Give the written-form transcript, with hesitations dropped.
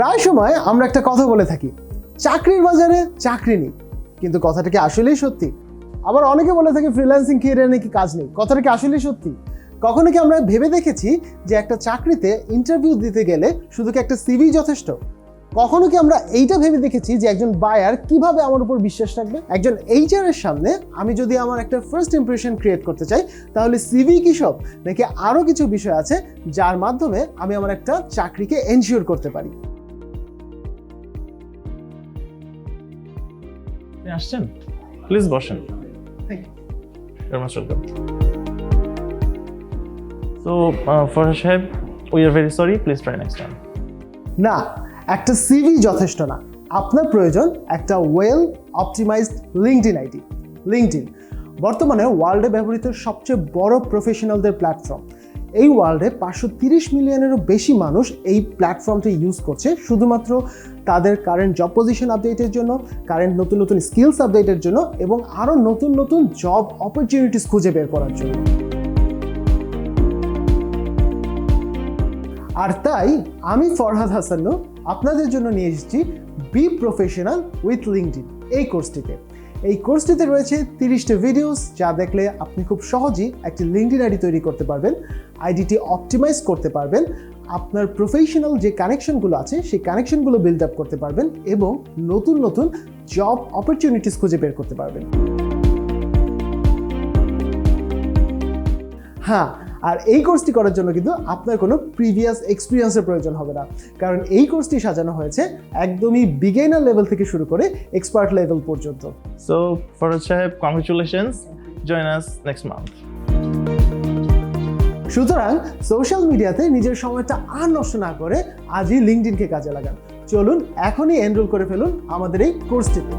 প্রায় সময় আমরা একটা কথা বলে থাকি, চাকরির বাজারে চাকরি নেই, কিন্তু কথাটা কি আসলেই সত্যি? আবার অনেকে বলে থাকে ফ্রিল্যান্সিং ক্যারিয়ারে নাকি কাজ নেই, কথাটা কি আসলেই সত্যি? কখনো কি আমরা ভেবে দেখেছি যে একটা চাকরিতে ইন্টারভিউ দিতে গেলে শুধু কি একটা সিভি যথেষ্ট? কখনো কি আমরা এইটা ভেবে দেখেছি যে একজন বায়ার কিভাবে আমার উপর বিশ্বাস রাখবে? একজন এইচআর এর সামনে আমি যদি আমার একটা ফার্স্ট ইমপ্রেশন ক্রিয়েট করতে চাই, তাহলে সিভি কি সব, নাকি আরো কিছু বিষয় আছে যার মাধ্যমে আমি আমার একটা চাকরিকে এনশিওর করতে পারি? আসছেন, প্লিজ বসেন। You're most welcome. So, Farhad Shahab, we are very sorry. Please try next time. না, একটা সিভি যথেষ্ট না, আপনার প্রয়োজন একটা well optimised LinkedIn ID. LinkedIn বর্তমানে ওয়ার্ল্ডে ব্যবহৃত সবচেয়ে বড় প্রফেশনালদের প্ল্যাটফর্ম। এই ওয়ার্ল্ডে 530 মিলিয়নেরও বেশি মানুষ এই প্ল্যাটফর্মটি ইউজ করছে শুধুমাত্র তাদের কারেন্ট জব পজিশন আপডেটের জন্য, কারেন্ট নতুন নতুন স্কিলস আপডেটের জন্য এবং আরও নতুন নতুন জব অপরচুনিটিস খুঁজে বের করার জন্য। আর তাই আমি ফরহাদ হাসান আপনাদের জন্য নিয়ে এসেছি বি প্রফেশনাল উইথ লিঙ্কডইন এই কোর্সটিতে। এই কোর্সটিতে রয়েছে 30টি ভিডিওস, যা দেখলে আপনি খুব সহজেই একটি লিঙ্কডইন আইডি তৈরি করতে পারবেন, আইডিটি অপটিমাইজ করতে পারবেন, আপনার প্রফেশনাল যে কানেকশনগুলো আছে সেই কানেকশনগুলো বিল্ড আপ করতে পারবেন এবং নতুন নতুন জব অপরচুনিটিস খুঁজে বের করতে পারবেন। হ্যাঁ, আর এই কোর্সটি করার জন্য কিন্তু আপনার কোনো প্রিভিয়াস এক্সপিরিয়েন্সের প্রয়োজন হবে না, কারণ এই কোর্সটি সাজানো হয়েছে একদমই বিগিনার লেভেল থেকে শুরু করে এক্সপার্ট লেভেল পর্যন্ত। So, Farhad Shahab, congratulations. Join us next month. সুতরাং সোশ্যাল মিডিয়াতে নিজের সময়টা আর নষ্ট না করে আজই লিঙ্কডইনকে কাজে লাগান। চলুন এখনই এনরোল করে ফেলুন আমাদের এই কোর্সটিতে।